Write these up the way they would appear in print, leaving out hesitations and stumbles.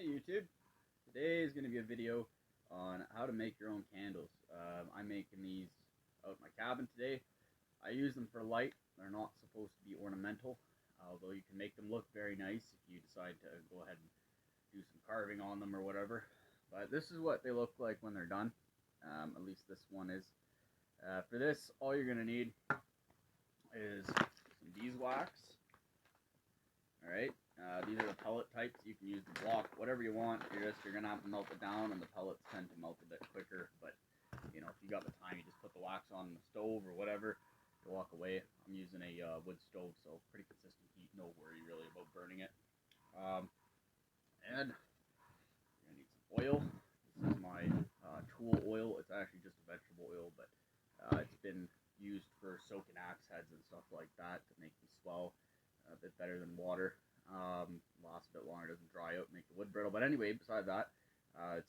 Hey YouTube, today is going to be a video on how to make your own candles. I'm making these out in my cabin today. I use them for light. They're not supposed to be ornamental, although you can make them look very nice if you decide to go ahead and do some carving on them or whatever. But this is what they look like when they're done, at least this one is. For this, all you're going to need is some beeswax. Alright, these are the pellet types. You can use the block, whatever you want. You're gonna have to melt it down, and the pellets tend to melt a bit quicker. But you know, if you got the time, you just put the wax on the stove or whatever. You walk away. I'm using a wood stove, so pretty consistent heat. No worry really about burning it. And you're gonna need some oil. This is my tool oil. It's actually just a vegetable oil, but it's been used for soaking axe heads and stuff like that to make them swell a bit better than water. Lasts a bit longer, doesn't dry out, make the wood brittle. But anyway, beside that,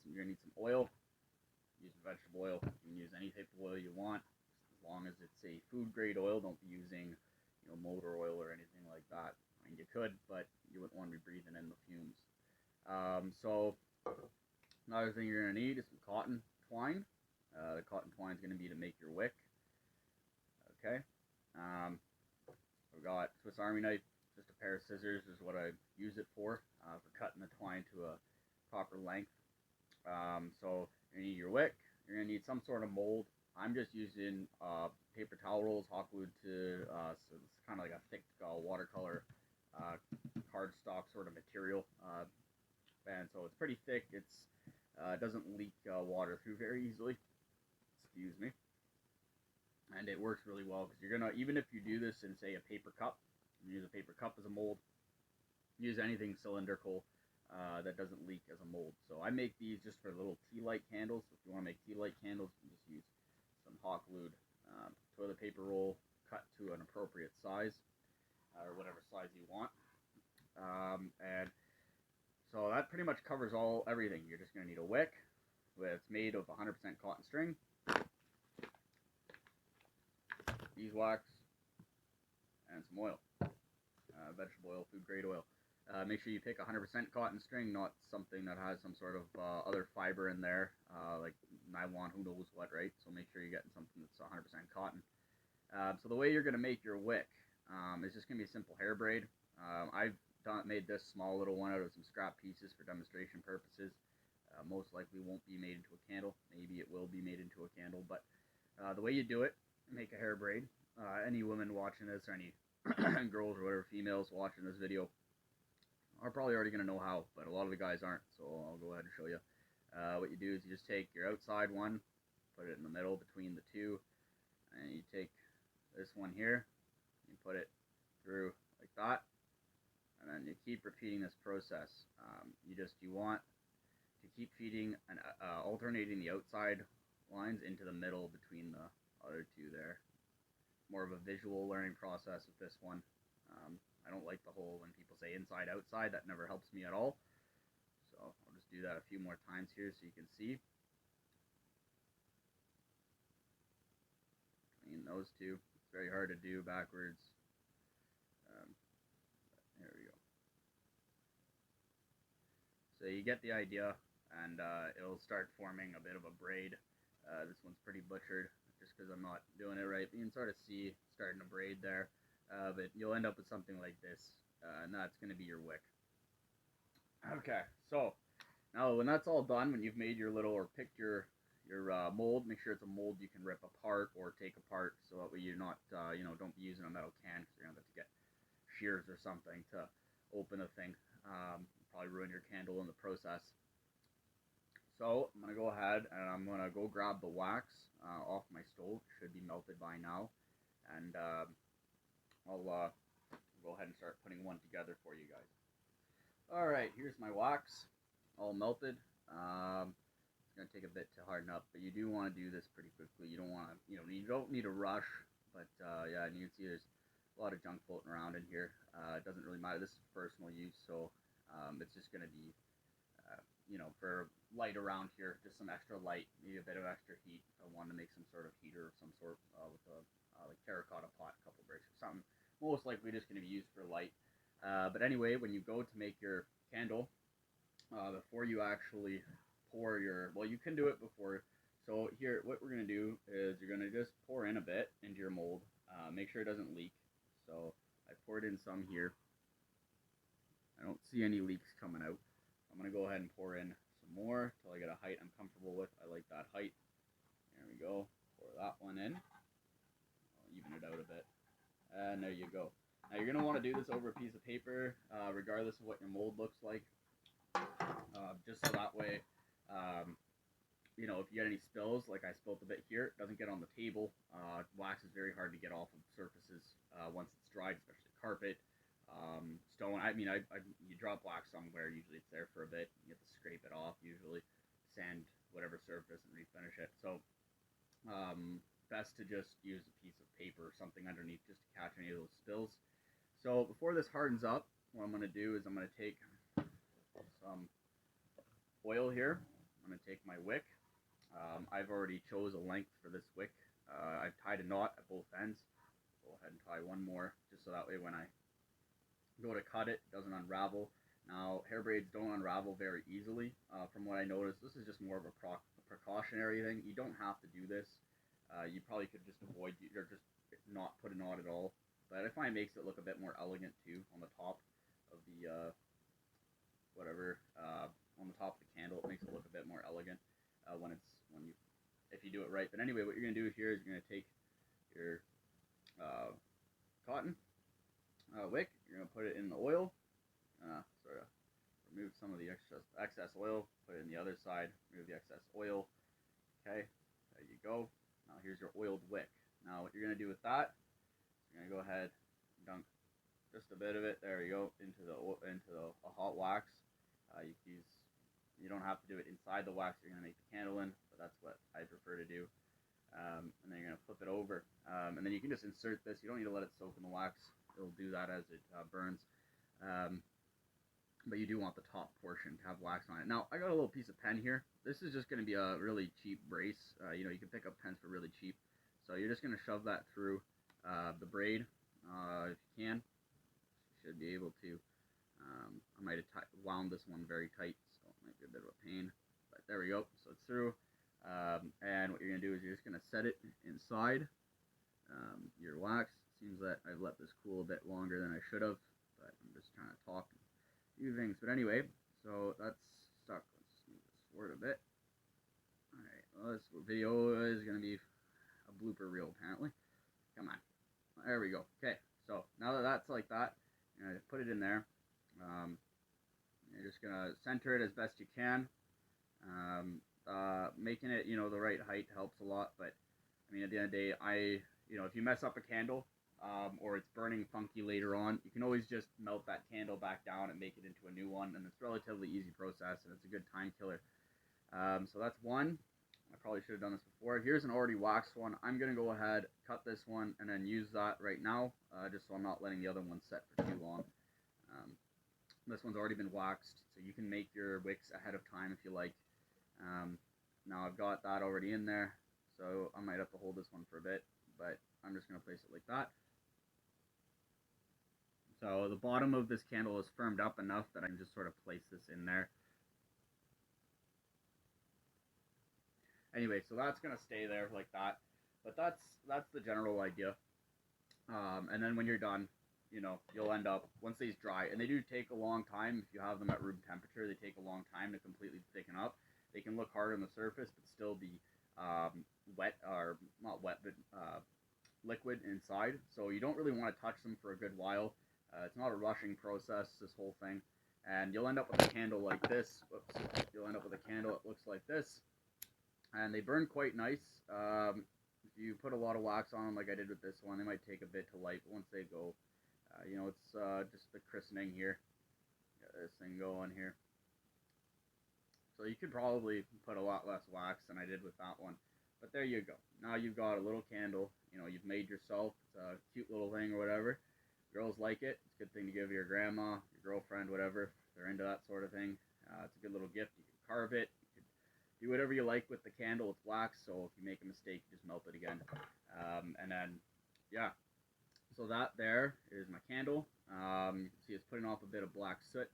you're gonna need some oil. Use vegetable oil. You can use any type of oil you want, as long as it's a food grade oil. Don't be using, motor oil or anything like that. I mean, you could, but you wouldn't want to be breathing in the fumes. So another thing you're gonna need is some cotton twine. The cotton twine is gonna be to make your wick. Okay. I've got Swiss Army knife, just a pair of scissors is what I use it for cutting the twine to a proper length. So you're going to need your wick, you're going to need some sort of mold. I'm just using paper towel rolls, hot glued to, so it's kind of like a thick watercolor cardstock sort of material. And so it's pretty thick, it doesn't leak water through very easily. Excuse me. And it works really well because you're gonna, even if you do this in say a paper cup, use a paper cup as a mold, use anything cylindrical that doesn't leak as a mold. So I make these just for little tea light candles. If you want to make tea light candles, you can just use some hot glued toilet paper roll cut to an appropriate size, or whatever size you want. And so that pretty much covers everything. You're just gonna need a wick. It's made of 100% cotton string, beeswax, and some oil, vegetable oil, food grade oil. Make sure you pick 100% cotton string, not something that has some sort of other fiber in there, like nylon, who knows what, right? So make sure you're getting something that's 100% cotton. So the way you're going to make your wick is just going to be a simple hair braid. I've made this small little one out of some scrap pieces for demonstration purposes. Most likely won't be made into a candle. Maybe it will be made into a candle, but the way you do it, make a hair braid. Any women watching this, or any girls or whatever, females watching this video, are probably already going to know how, but a lot of the guys aren't, so I'll go ahead and show you. What you do is you just take your outside one, put it in the middle between the two, and you take this one here, you put it through like that, and then you keep repeating this process. You want to keep feeding and alternating the outside lines into the middle between the other two there. More of a visual learning process with this one. I don't like the whole, when people say inside outside, that never helps me at all. So I'll just do that a few more times here so you can see. Between those two, it's very hard to do backwards. There we go. So you get the idea, and it'll start forming a bit of a braid. This one's pretty butchered just because I'm not doing it right. But you can sort of see starting to braid there. But you'll end up with something like this, and that's going to be your wick. Okay, so now when that's all done, when you've made your little, or picked your mold, make sure it's a mold you can rip apart or take apart, so that way you're not, don't be using a metal can, because you're going to have to get shears or something to open the thing. Probably ruin your candle in the process. So I'm going to go ahead and I'm going to go grab the wax off my stove. It should be melted by now. And I'll go ahead and start putting one together for you guys. Alright, here's my wax, all melted. It's going to take a bit to harden up, but you do want to do this pretty quickly. You don't want to, you don't need a rush, but yeah, and you can see there's a lot of junk floating around in here. It doesn't really matter. This is personal use, so it's just going to be, for light around here, just some extra light, maybe a bit of extra heat. I want to make some sort of heater of some sort with a like terracotta pot, a couple bricks or something. Most likely just going to be used for light. But anyway, when you go to make your candle, before you actually pour your, well, you can do it before. So here, what we're gonna do is you're gonna just pour in a bit into your mold. Make sure it doesn't leak. So I poured in some here. I don't see any leaks coming out. I'm gonna go ahead and pour in some more till I get a height I'm comfortable with. I like that height. There we go. Pour that one in. I'll even it out a bit. And there you go. Now you're gonna want to do this over a piece of paper, regardless of what your mold looks like. Just so that way, you know, if you get any spills, like I spilled a bit here, it doesn't get on the table. Wax is very hard to get off of surfaces once it's dried, especially carpet, stone. I mean, you drop wax somewhere, usually it's there for a bit. You have to scrape it off, usually sand whatever surface and refinish it. So best to just use a piece of paper or something underneath just to catch any of those spills. So before this hardens up, what I'm going to do is I'm going to take some oil here. I'm going to take my wick. I've already chose a length for this wick. I've tied a knot at both ends. Go ahead and tie one more, just so that way when I go to cut it, it doesn't unravel. Now, hair braids don't unravel very easily. From what I noticed, this is just more of a precautionary thing. You don't have to do this. You probably could just avoid, or just not put a knot at all. But I find it makes it look a bit more elegant too on the top of the on the top of the candle. It makes it look a bit more elegant if you do it right. But anyway, what you're gonna do here is you're gonna take your cotton wick. You're gonna put it in the oil. Sort of remove some of the excess oil. Put it in the other side. Remove the excess oil. Okay, there you go. Now here's your oiled wick. Now what you're gonna do with that? You're gonna go ahead and dunk just a bit of it. There you go into the hot wax. You don't have to do it inside the wax you're gonna make the candle in, but that's what I prefer to do. And then you're gonna flip it over, and then you can just insert this. You don't need to let it soak in the wax. It'll do that as it burns. But you do want the top portion to have wax on it. Now I got a little piece of pen here. This is just gonna be a really cheap brace. You know, you can pick up pens for really cheap. So you're just gonna shove that through the braid if you can. You should be able to. I might have wound this one very tight, so it might be a bit of a pain. But there we go. So it's through. And what you're going to do is you're just going to set it inside your wax. Seems that I've let this cool a bit longer than I should have, but I'm just trying to talk and do things. But anyway, so that's stuck. Let's move this forward a bit. Alright, well, this video is going to be a blooper reel, apparently. Come on. There we go. Okay, so now that that's like that, you're going to put it in there. You're just going to center it as best you can. Making it, you know, the right height helps a lot, but I mean, at the end of the day, if you mess up a candle, or it's burning funky later on, you can always just melt that candle back down and make it into a new one, and it's a relatively easy process, and it's a good time killer. So that's one. I probably should have done this before. Here's an already waxed one. I'm going to go ahead, cut this one, and then use that right now, just so I'm not letting the other one set for too long. This one's already been waxed, so you can make your wicks ahead of time if you like. Now I've got that already in there, so I might have to hold this one for a bit, but I'm just going to place it like that. So the bottom of this candle is firmed up enough that I can just sort of place this in there. Anyway, so that's going to stay there like that, but that's the general idea. And then when you're done, you know, you'll end up, once these dry, and they do take a long time. If you have them at room temperature, they take a long time to completely thicken up. They can look hard on the surface, but still be wet, or not wet, but liquid inside. So you don't really want to touch them for a good while. It's not a rushing process, this whole thing. And you'll end up with a candle like this. Whoops. You'll end up with a candle that looks like this. And they burn quite nice. If you put a lot of wax on them like I did with this one, they might take a bit to light, but once they go, you know, it's just the christening here. Got this thing going here. So you could probably put a lot less wax than I did with that one. But there you go. Now you've got a little candle, you know, you've made yourself. It's a cute little thing or whatever. Girls like it. It's a good thing to give your grandma, your girlfriend, whatever. If they're into that sort of thing. It's a good little gift. You can carve it. You can do whatever you like with the candle. It's wax, so if you make a mistake, you just melt it again. And then, yeah. So that there is my candle. You can see it's putting off a bit of black soot.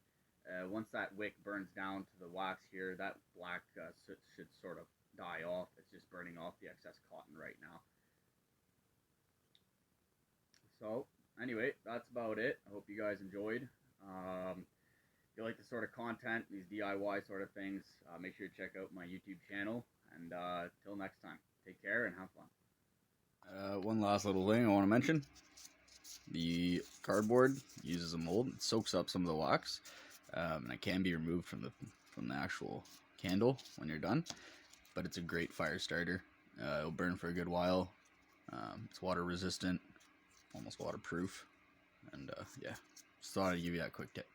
Once that wick burns down to the wax here, that black should sort of die off. It's just burning off the excess cotton right now. So anyway, that's about it. I hope you guys enjoyed. If you like this sort of content, these DIY sort of things, make sure to check out my YouTube channel. And till next time, take care and have fun. One last little thing I want to mention. The cardboard uses a mold. It soaks up some of the wax, and it can be removed from the actual candle when you're done. But it's a great fire starter. It'll burn for a good while. It's water resistant, almost waterproof, and yeah, just thought I'd give you that quick tip.